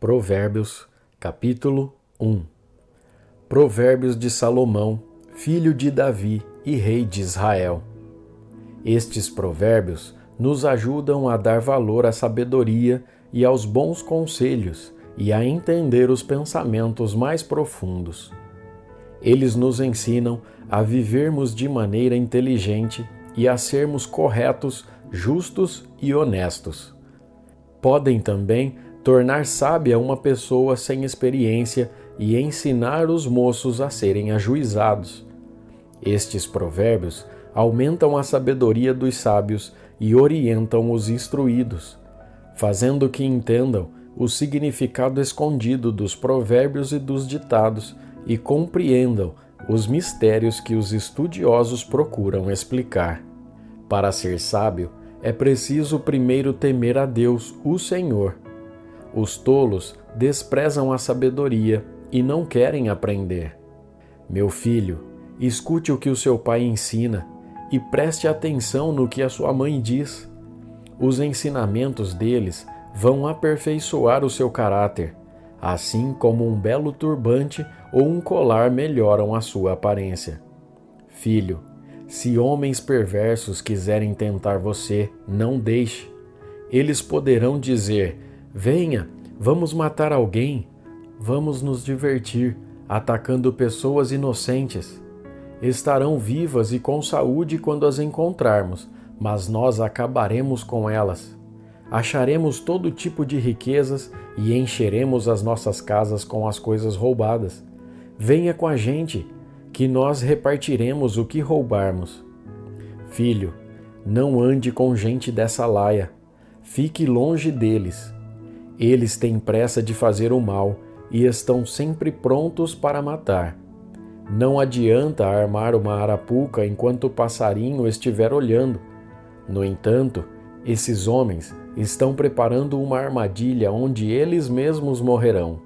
Provérbios, capítulo 1. Provérbios de Salomão, filho de Davi e rei de Israel. Estes provérbios nos ajudam a dar valor à sabedoria e aos bons conselhos e a entender os pensamentos mais profundos. Eles nos ensinam a vivermos de maneira inteligente e a sermos corretos, justos e honestos. Podem também tornar sábia uma pessoa sem experiência e ensinar os moços a serem ajuizados. Estes provérbios aumentam a sabedoria dos sábios e orientam os instruídos, fazendo que entendam o significado escondido dos provérbios e dos ditados e compreendam os mistérios que os estudiosos procuram explicar. Para ser sábio, é preciso primeiro temer a Deus, o Senhor. Os tolos desprezam a sabedoria e não querem aprender. Meu filho, escute o que o seu pai ensina e preste atenção no que a sua mãe diz. Os ensinamentos deles vão aperfeiçoar o seu caráter, assim como um belo turbante ou um colar melhoram a sua aparência. Filho, se homens perversos quiserem tentar você, não deixe. Eles poderão dizer: venha, vamos matar alguém, vamos nos divertir, atacando pessoas inocentes. Estarão vivas e com saúde quando as encontrarmos, mas nós acabaremos com elas. Acharemos todo tipo de riquezas e encheremos as nossas casas com as coisas roubadas. Venha com a gente, que nós repartiremos o que roubarmos. Filho, não ande com gente dessa laia. Fique longe deles. Eles têm pressa de fazer o mal e estão sempre prontos para matar. Não adianta armar uma arapuca enquanto o passarinho estiver olhando. No entanto, esses homens estão preparando uma armadilha onde eles mesmos morrerão.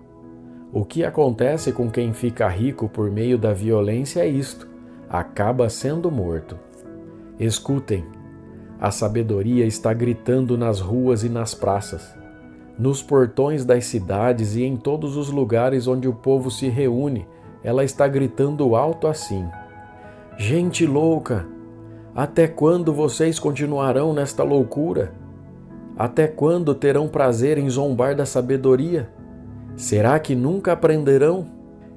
O que acontece com quem fica rico por meio da violência é isto: acaba sendo morto. Escutem, a sabedoria está gritando nas ruas e nas praças, nos portões das cidades e em todos os lugares onde o povo se reúne. Ela está gritando alto assim: gente louca! Até quando vocês continuarão nesta loucura? Até quando terão prazer em zombar da sabedoria? Será que nunca aprenderão?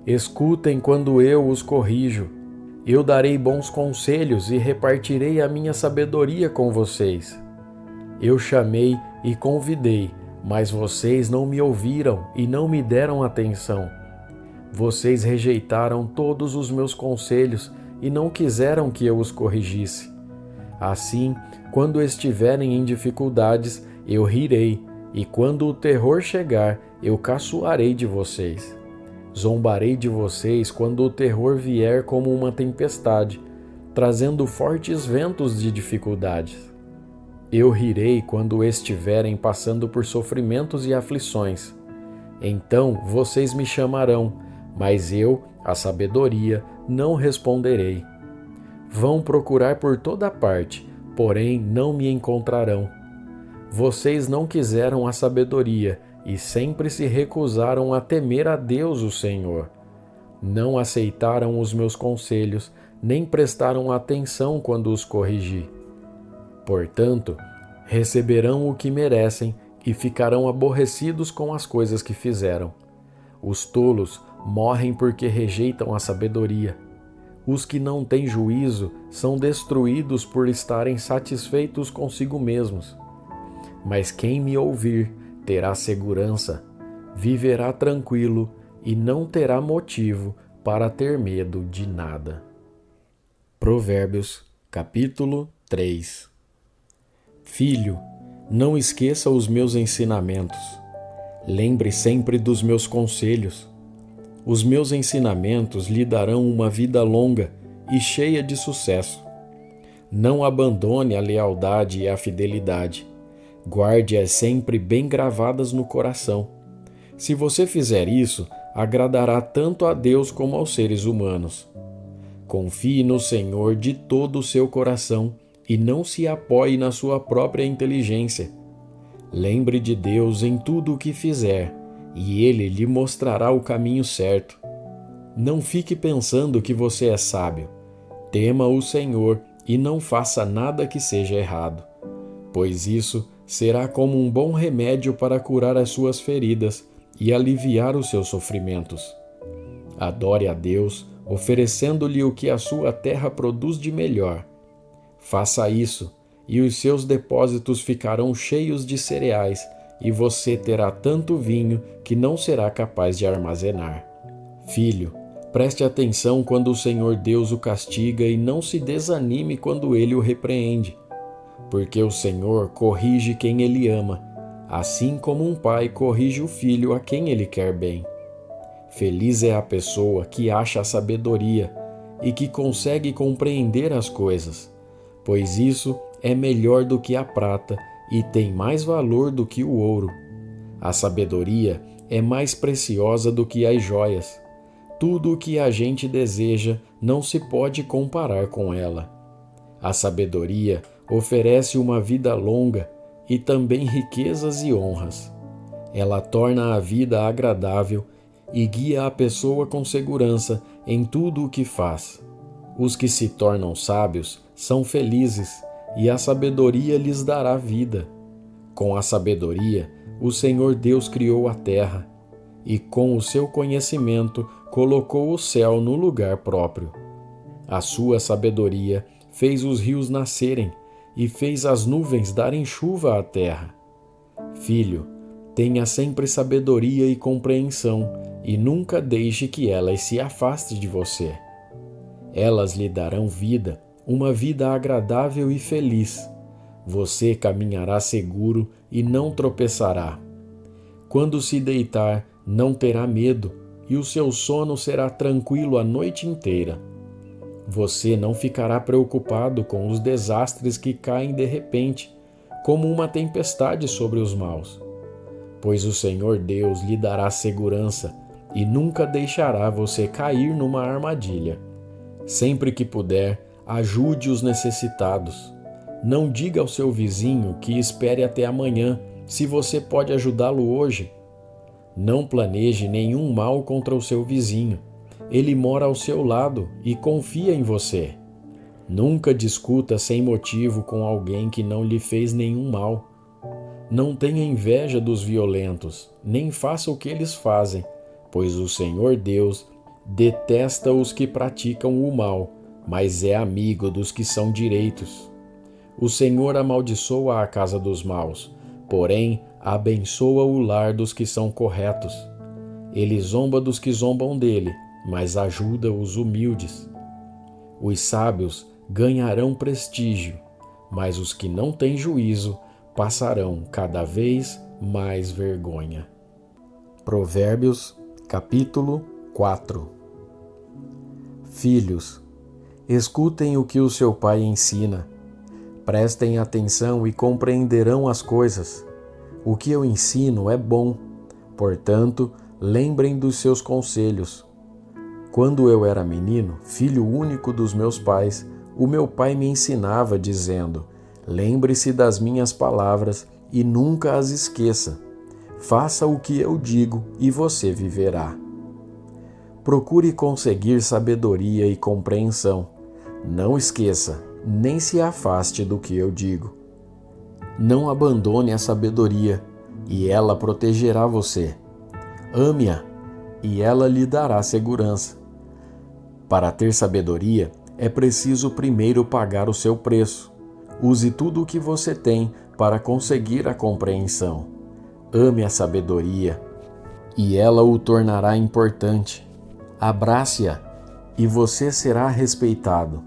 Escutem quando eu os corrijo. Eu darei bons conselhos e repartirei a minha sabedoria com vocês. Eu chamei e convidei, mas vocês não me ouviram e não me deram atenção. Vocês rejeitaram todos os meus conselhos e não quiseram que eu os corrigisse. Assim, quando estiverem em dificuldades, eu rirei, e quando o terror chegar, eu caçoarei de vocês. Zombarei de vocês quando o terror vier como uma tempestade, trazendo fortes ventos de dificuldades. Eu rirei quando estiverem passando por sofrimentos e aflições. Então vocês me chamarão, mas eu, a sabedoria, não responderei. Vão procurar por toda parte, porém não me encontrarão. Vocês não quiseram a sabedoria e sempre se recusaram a temer a Deus, o Senhor. Não aceitaram os meus conselhos, nem prestaram atenção quando os corrigi. Portanto, receberão o que merecem e ficarão aborrecidos com as coisas que fizeram. Os tolos morrem porque rejeitam a sabedoria. Os que não têm juízo são destruídos por estarem satisfeitos consigo mesmos. Mas quem me ouvir terá segurança, viverá tranquilo e não terá motivo para ter medo de nada. Provérbios, capítulo 3. Filho, não esqueça os meus ensinamentos. Lembre sempre dos meus conselhos. Os meus ensinamentos lhe darão uma vida longa e cheia de sucesso. Não abandone a lealdade e a fidelidade. Guarde-as sempre bem gravadas no coração. Se você fizer isso, agradará tanto a Deus como aos seres humanos. Confie no Senhor de todo o seu coração e não se apoie na sua própria inteligência. Lembre de Deus em tudo o que fizer e ele lhe mostrará o caminho certo. Não fique pensando que você é sábio. Tema o Senhor e não faça nada que seja errado, pois isso será como um bom remédio para curar as suas feridas e aliviar os seus sofrimentos. Adore a Deus, oferecendo-lhe o que a sua terra produz de melhor. Faça isso, e os seus depósitos ficarão cheios de cereais, e você terá tanto vinho que não será capaz de armazenar. Filho, preste atenção quando o Senhor Deus o castiga e não se desanime quando ele o repreende, porque o Senhor corrige quem ele ama, assim como um pai corrige o filho a quem ele quer bem. Feliz é a pessoa que acha a sabedoria e que consegue compreender as coisas, pois isso é melhor do que a prata e tem mais valor do que o ouro. A sabedoria é mais preciosa do que as joias. Tudo o que a gente deseja não se pode comparar com ela. A sabedoria oferece uma vida longa e também riquezas e honras. Ela torna a vida agradável e guia a pessoa com segurança em tudo o que faz. Os que se tornam sábios são felizes, e a sabedoria lhes dará vida. Com a sabedoria, o Senhor Deus criou a terra, e com o seu conhecimento colocou o céu no lugar próprio. A sua sabedoria fez os rios nascerem e fez as nuvens darem chuva à terra. Filho, tenha sempre sabedoria e compreensão, e nunca deixe que elas se afastem de você. Elas lhe darão vida, uma vida agradável e feliz. Você caminhará seguro e não tropeçará. Quando se deitar, não terá medo, e o seu sono será tranquilo a noite inteira. Você não ficará preocupado com os desastres que caem de repente, como uma tempestade sobre os maus. Pois o Senhor Deus lhe dará segurança e nunca deixará você cair numa armadilha. Sempre que puder, ajude os necessitados. Não diga ao seu vizinho que espere até amanhã, se você pode ajudá-lo hoje. Não planeje nenhum mal contra o seu vizinho. Ele mora ao seu lado e confia em você. Nunca discuta sem motivo com alguém que não lhe fez nenhum mal. Não tenha inveja dos violentos, nem faça o que eles fazem, pois o Senhor Deus detesta os que praticam o mal, mas é amigo dos que são direitos. O Senhor amaldiçoa a casa dos maus, porém abençoa o lar dos que são corretos. Ele zomba dos que zombam dele, mas ajuda os humildes. Os sábios ganharão prestígio, mas os que não têm juízo passarão cada vez mais vergonha. Provérbios, capítulo 4. Filhos, escutem o que o seu pai ensina. Prestem atenção e compreenderão as coisas. O que eu ensino é bom, portanto, lembrem dos seus conselhos. Quando eu era menino, filho único dos meus pais, o meu pai me ensinava dizendo: lembre-se das minhas palavras e nunca as esqueça. Faça o que eu digo e você viverá. Procure conseguir sabedoria e compreensão. Não esqueça, nem se afaste do que eu digo. Não abandone a sabedoria, e ela protegerá você. Ame-a, e ela lhe dará segurança. Para ter sabedoria, é preciso primeiro pagar o seu preço. Use tudo o que você tem para conseguir a compreensão. Ame a sabedoria, e ela o tornará importante. Abrace-a, e você será respeitado.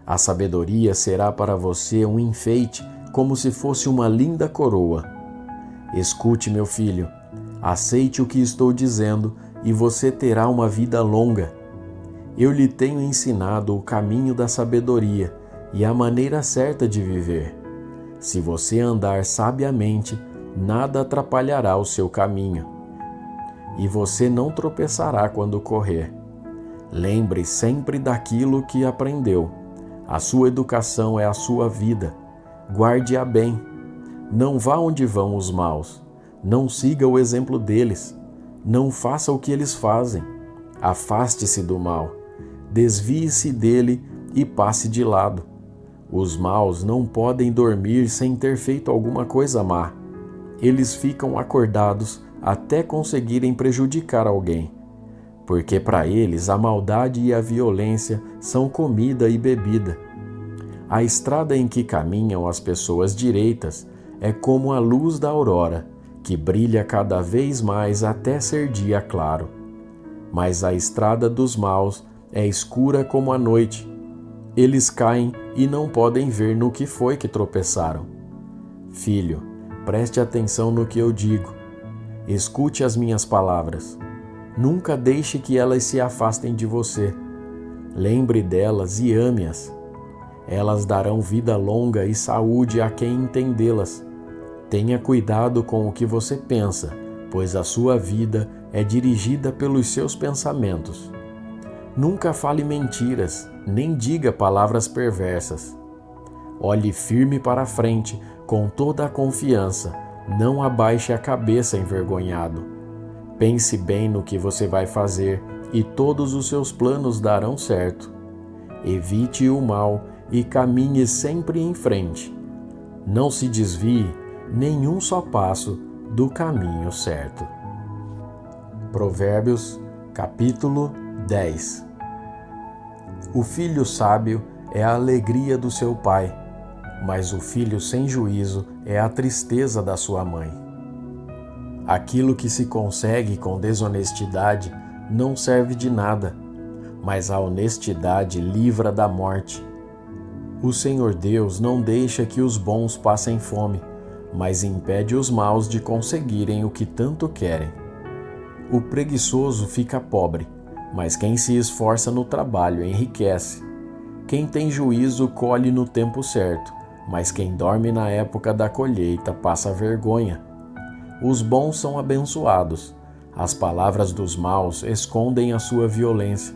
A sabedoria será para você um enfeite, como se fosse uma linda coroa. Escute, meu filho, aceite o que estou dizendo, e você terá uma vida longa. Eu lhe tenho ensinado o caminho da sabedoria e a maneira certa de viver. Se você andar sabiamente, nada atrapalhará o seu caminho, e você não tropeçará quando correr. Lembre sempre daquilo que aprendeu. A sua educação é a sua vida. Guarde-a bem. Não vá onde vão os maus. Não siga o exemplo deles. Não faça o que eles fazem. Afaste-se do mal. Desvie-se dele e passe de lado. Os maus não podem dormir sem ter feito alguma coisa má. Eles ficam acordados até conseguirem prejudicar alguém, porque para eles a maldade e a violência são comida e bebida. A estrada em que caminham as pessoas direitas é como a luz da aurora, que brilha cada vez mais até ser dia claro. Mas a estrada dos maus é escura como a noite. Eles caem e não podem ver no que foi que tropeçaram. Filho, preste atenção no que eu digo. Escute as minhas palavras. Nunca deixe que elas se afastem de você. Lembre delas e ame-as. Elas darão vida longa e saúde a quem entendê-las. Tenha cuidado com o que você pensa, pois a sua vida é dirigida pelos seus pensamentos. Nunca fale mentiras, nem diga palavras perversas. Olhe firme para a frente, com toda a confiança. Não abaixe a cabeça envergonhado. Pense bem no que você vai fazer e todos os seus planos darão certo. Evite o mal e caminhe sempre em frente. Não se desvie nenhum só passo do caminho certo. Provérbios, capítulo 10. O filho sábio é a alegria do seu pai, mas o filho sem juízo é a tristeza da sua mãe. Aquilo que se consegue com desonestidade não serve de nada, mas a honestidade livra da morte. O Senhor Deus não deixa que os bons passem fome, mas impede os maus de conseguirem o que tanto querem. O preguiçoso fica pobre, mas quem se esforça no trabalho enriquece. Quem tem juízo colhe no tempo certo, mas quem dorme na época da colheita passa vergonha. Os bons são abençoados, as palavras dos maus escondem a sua violência.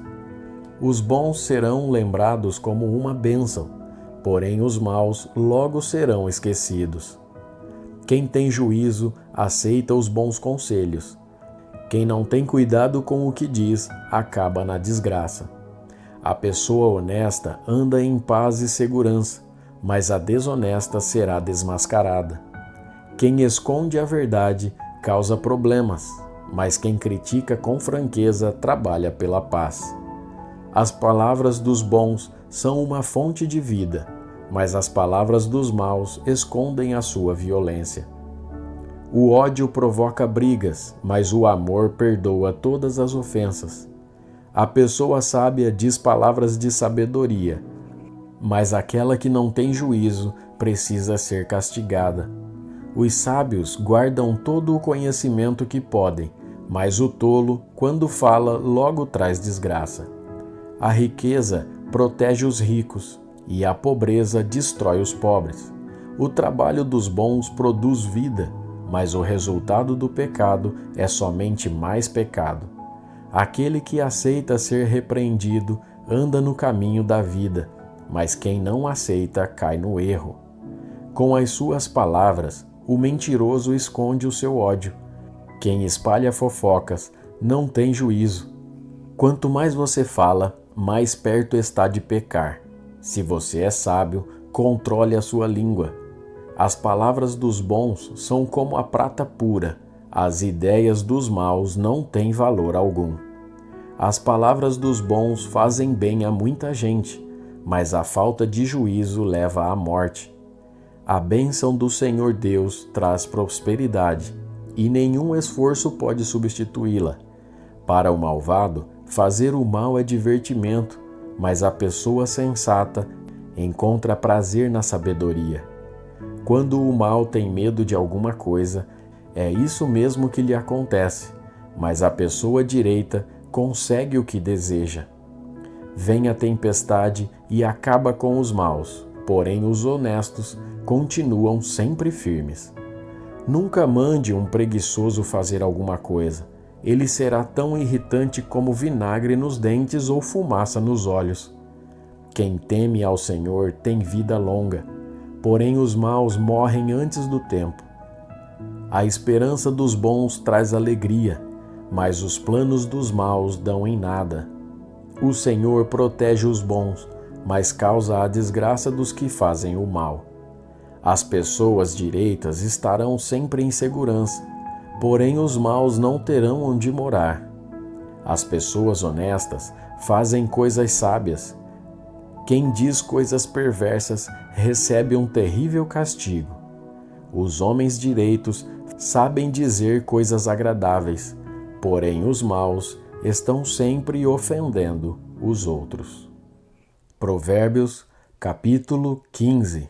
Os bons serão lembrados como uma bênção, porém os maus logo serão esquecidos. Quem tem juízo aceita os bons conselhos. Quem não tem cuidado com o que diz, acaba na desgraça. A pessoa honesta anda em paz e segurança, mas a desonesta será desmascarada. Quem esconde a verdade causa problemas, mas quem critica com franqueza trabalha pela paz. As palavras dos bons são uma fonte de vida, mas as palavras dos maus escondem a sua violência. O ódio provoca brigas, mas o amor perdoa todas as ofensas. A pessoa sábia diz palavras de sabedoria, mas aquela que não tem juízo precisa ser castigada. Os sábios guardam todo o conhecimento que podem, mas o tolo, quando fala, logo traz desgraça. A riqueza protege os ricos e a pobreza destrói os pobres. O trabalho dos bons produz vida, mas o resultado do pecado é somente mais pecado. Aquele que aceita ser repreendido anda no caminho da vida, mas quem não aceita cai no erro. Com as suas palavras, o mentiroso esconde o seu ódio. Quem espalha fofocas não tem juízo. Quanto mais você fala, mais perto está de pecar. Se você é sábio, controle a sua língua. As palavras dos bons são como a prata pura, as ideias dos maus não têm valor algum. As palavras dos bons fazem bem a muita gente, mas a falta de juízo leva à morte. A bênção do Senhor Deus traz prosperidade, e nenhum esforço pode substituí-la. Para o malvado, fazer o mal é divertimento, mas a pessoa sensata encontra prazer na sabedoria. Quando o mal tem medo de alguma coisa, é isso mesmo que lhe acontece, mas a pessoa direita consegue o que deseja. Vem a tempestade e acaba com os maus, porém os honestos continuam sempre firmes. Nunca mande um preguiçoso fazer alguma coisa. Ele será tão irritante como vinagre nos dentes ou fumaça nos olhos. Quem teme ao Senhor tem vida longa, porém os maus morrem antes do tempo. A esperança dos bons traz alegria, mas os planos dos maus dão em nada. O Senhor protege os bons, mas causa a desgraça dos que fazem o mal. As pessoas direitas estarão sempre em segurança, porém os maus não terão onde morar. As pessoas honestas fazem coisas sábias. Quem diz coisas perversas recebe um terrível castigo. Os homens direitos sabem dizer coisas agradáveis, porém os maus estão sempre ofendendo os outros. Provérbios, capítulo 15.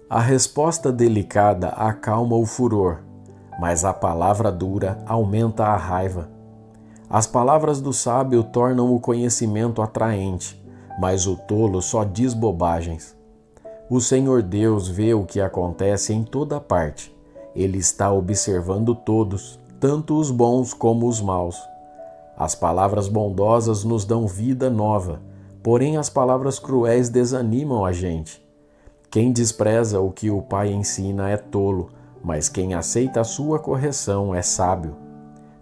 A resposta delicada acalma o furor, mas a palavra dura aumenta a raiva. As palavras do sábio tornam o conhecimento atraente, mas o tolo só diz bobagens. O Senhor Deus vê o que acontece em toda parte. Ele está observando todos, tanto os bons como os maus. As palavras bondosas nos dão vida nova, porém as palavras cruéis desanimam a gente. Quem despreza o que o pai ensina é tolo, mas quem aceita a sua correção é sábio.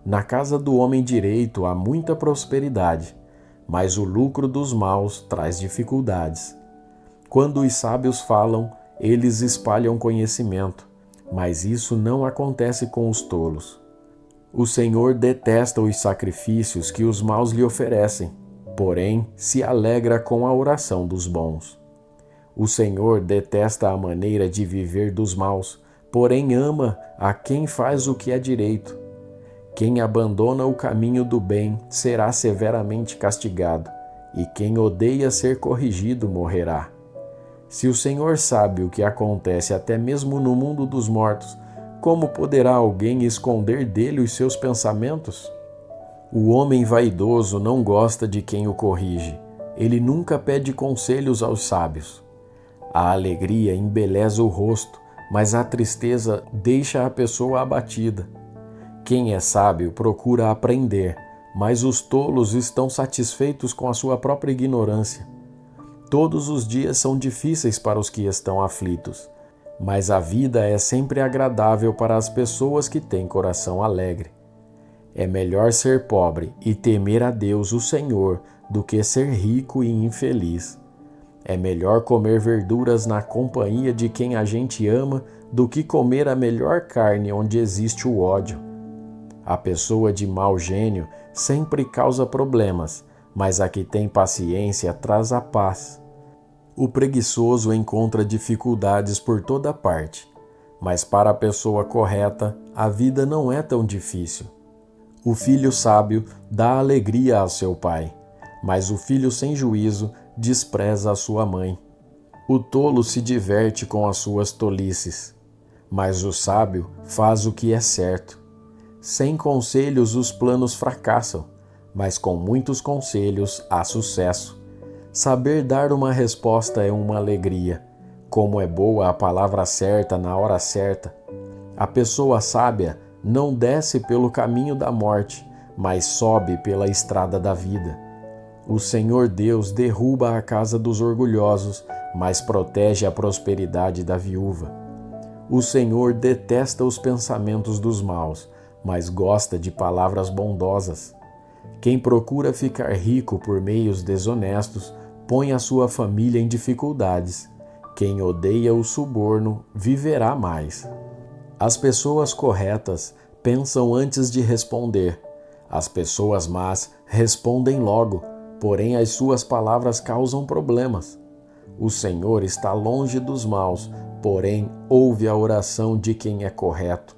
Na casa do homem direito há muita prosperidade, mas o lucro dos maus traz dificuldades. Quando os sábios falam, eles espalham conhecimento, mas isso não acontece com os tolos. O Senhor detesta os sacrifícios que os maus lhe oferecem, porém se alegra com a oração dos bons. O Senhor detesta a maneira de viver dos maus, porém ama a quem faz o que é direito. Quem abandona o caminho do bem será severamente castigado, e quem odeia ser corrigido morrerá. Se o Senhor sabe o que acontece até mesmo no mundo dos mortos, como poderá alguém esconder dele os seus pensamentos? O homem vaidoso não gosta de quem o corrige. Ele nunca pede conselhos aos sábios. A alegria embeleza o rosto, mas a tristeza deixa a pessoa abatida. Quem é sábio procura aprender, mas os tolos estão satisfeitos com a sua própria ignorância. Todos os dias são difíceis para os que estão aflitos, mas a vida é sempre agradável para as pessoas que têm coração alegre. É melhor ser pobre e temer a Deus, o Senhor, do que ser rico e infeliz. É melhor comer verduras na companhia de quem a gente ama do que comer a melhor carne onde existe o ódio. A pessoa de mau gênio sempre causa problemas, mas a que tem paciência traz a paz. O preguiçoso encontra dificuldades por toda parte, mas para a pessoa correta, a vida não é tão difícil. O filho sábio dá alegria a seu pai, mas o filho sem juízo despreza a sua mãe. O tolo se diverte com as suas tolices, mas o sábio faz o que é certo. Sem conselhos os planos fracassam, mas com muitos conselhos há sucesso. Saber dar uma resposta é uma alegria. Como é boa a palavra certa na hora certa. A pessoa sábia não desce pelo caminho da morte, mas sobe pela estrada da vida. O Senhor Deus derruba a casa dos orgulhosos, mas protege a prosperidade da viúva. O Senhor detesta os pensamentos dos maus, mas gosta de palavras bondosas. Quem procura ficar rico por meios desonestos, põe a sua família em dificuldades. Quem odeia o suborno viverá mais. As pessoas corretas pensam antes de responder. As pessoas más respondem logo, porém as suas palavras causam problemas. O Senhor está longe dos maus, porém ouve a oração de quem é correto.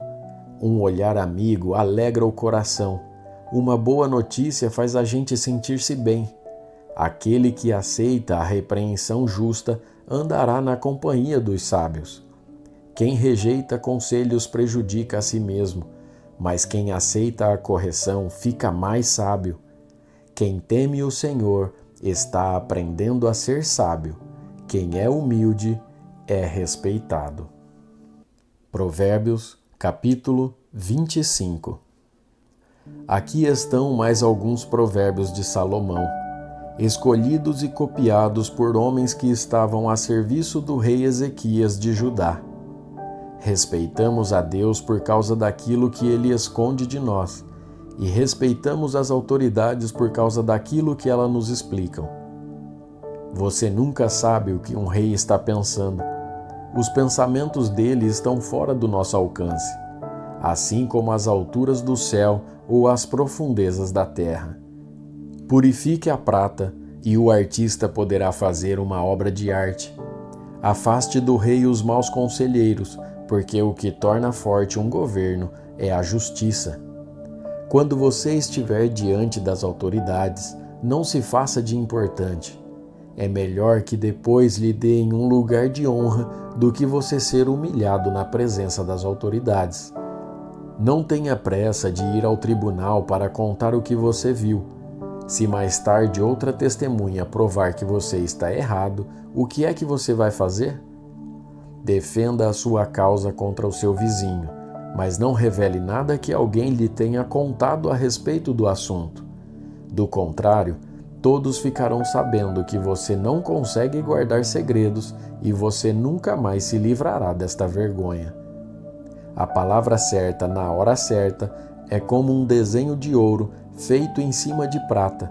Um olhar amigo alegra o coração. Uma boa notícia faz a gente sentir-se bem. Aquele que aceita a repreensão justa andará na companhia dos sábios. Quem rejeita conselhos prejudica a si mesmo, mas quem aceita a correção fica mais sábio. Quem teme o Senhor está aprendendo a ser sábio. Quem é humilde é respeitado. Provérbios, capítulo 25. Aqui estão mais alguns provérbios de Salomão, escolhidos e copiados por homens que estavam a serviço do rei Ezequias de Judá. Respeitamos a Deus por causa daquilo que ele esconde de nós, e respeitamos as autoridades por causa daquilo que elas nos explicam. Você nunca sabe o que um rei está pensando. Os pensamentos dele estão fora do nosso alcance, assim como as alturas do céu ou as profundezas da terra. Purifique a prata, e o artista poderá fazer uma obra de arte. Afaste do rei os maus conselheiros, porque o que torna forte um governo é a justiça. Quando você estiver diante das autoridades, não se faça de importante. É melhor que depois lhe deem um lugar de honra do que você ser humilhado na presença das autoridades. Não tenha pressa de ir ao tribunal para contar o que você viu. Se mais tarde outra testemunha provar que você está errado, o que é que você vai fazer? Defenda a sua causa contra o seu vizinho, mas não revele nada que alguém lhe tenha contado a respeito do assunto. Do contrário, todos ficarão sabendo que você não consegue guardar segredos e você nunca mais se livrará desta vergonha. A palavra certa na hora certa é como um desenho de ouro feito em cima de prata.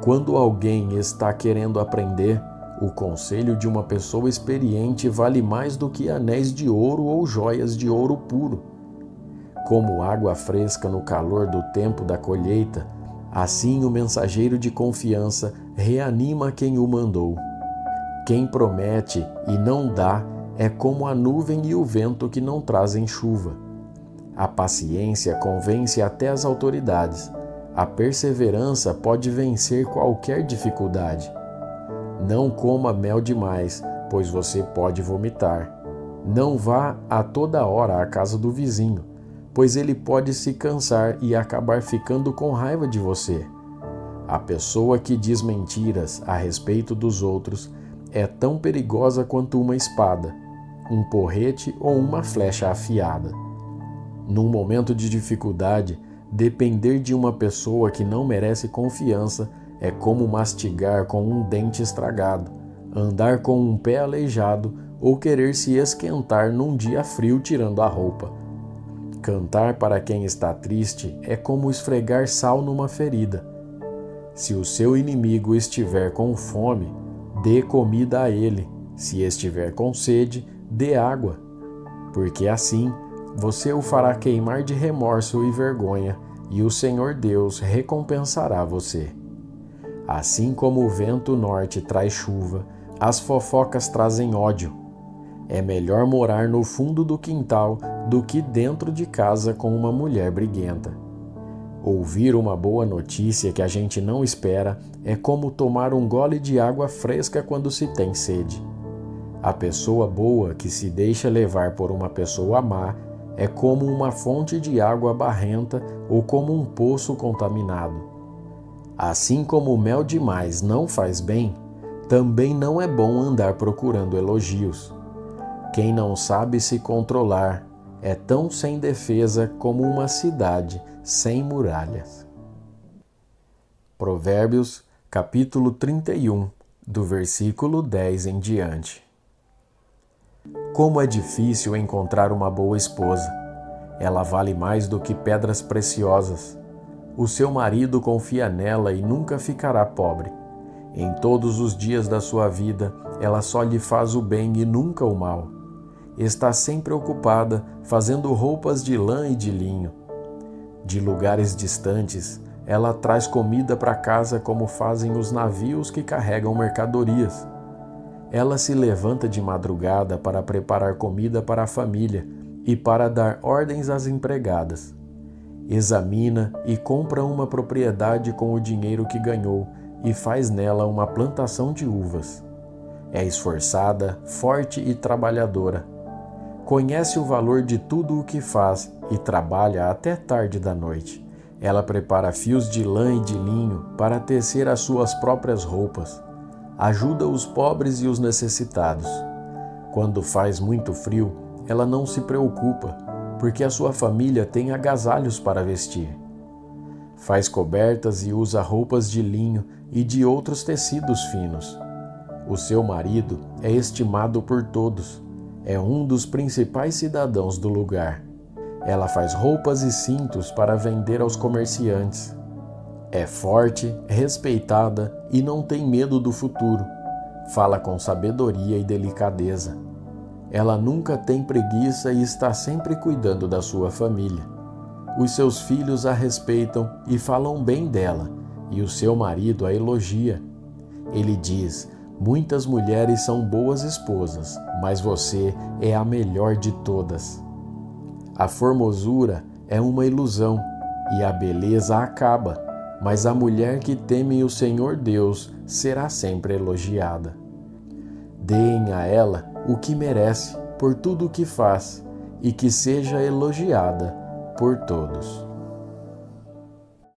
Quando alguém está querendo aprender, o conselho de uma pessoa experiente vale mais do que anéis de ouro ou joias de ouro puro. Como água fresca no calor do tempo da colheita, assim o mensageiro de confiança reanima quem o mandou. Quem promete e não dá é como a nuvem e o vento que não trazem chuva. A paciência convence até as autoridades. A perseverança pode vencer qualquer dificuldade. Não coma mel demais, pois você pode vomitar. Não vá a toda hora à casa do vizinho, pois ele pode se cansar e acabar ficando com raiva de você. A pessoa que diz mentiras a respeito dos outros é tão perigosa quanto uma espada, um porrete ou uma flecha afiada. Num momento de dificuldade, depender de uma pessoa que não merece confiança é como mastigar com um dente estragado, andar com um pé aleijado ou querer se esquentar num dia frio tirando a roupa. Cantar para quem está triste é como esfregar sal numa ferida. Se o seu inimigo estiver com fome, dê comida a ele. Se estiver com sede, dê água. Porque assim você o fará queimar de remorso e vergonha, e o Senhor Deus recompensará você. Assim como o vento norte traz chuva, as fofocas trazem ódio. É melhor morar no fundo do quintal do que dentro de casa com uma mulher briguenta. Ouvir uma boa notícia que a gente não espera é como tomar um gole de água fresca quando se tem sede. A pessoa boa que se deixa levar por uma pessoa má é como uma fonte de água barrenta ou como um poço contaminado. Assim como o mel demais não faz bem, também não é bom andar procurando elogios. Quem não sabe se controlar é tão sem defesa como uma cidade sem muralhas. Provérbios, capítulo 31, do versículo 10 em diante. Como é difícil encontrar uma boa esposa. Ela vale mais do que pedras preciosas. O seu marido confia nela e nunca ficará pobre. Em todos os dias da sua vida, ela só lhe faz o bem e nunca o mal. Está sempre ocupada, fazendo roupas de lã e de linho. De lugares distantes, ela traz comida para casa como fazem os navios que carregam mercadorias. Ela se levanta de madrugada para preparar comida para a família e para dar ordens às empregadas. Examina e compra uma propriedade com o dinheiro que ganhou e faz nela uma plantação de uvas. É esforçada, forte e trabalhadora. Conhece o valor de tudo o que faz e trabalha até tarde da noite. Ela prepara fios de lã e de linho para tecer as suas próprias roupas. Ajuda os pobres e os necessitados. Quando faz muito frio, ela não se preocupa, porque a sua família tem agasalhos para vestir. Faz cobertas e usa roupas de linho e de outros tecidos finos. O seu marido é estimado por todos. É um dos principais cidadãos do lugar. Ela faz roupas e cintos para vender aos comerciantes. É forte, respeitada e não tem medo do futuro. Fala com sabedoria e delicadeza. Ela nunca tem preguiça e está sempre cuidando da sua família. Os seus filhos a respeitam e falam bem dela, e o seu marido a elogia. Ele diz: muitas mulheres são boas esposas, mas você é a melhor de todas. A formosura é uma ilusão e a beleza acaba, mas a mulher que teme o Senhor Deus será sempre elogiada. Deem a ela o que merece por tudo o que faz e que seja elogiada por todos.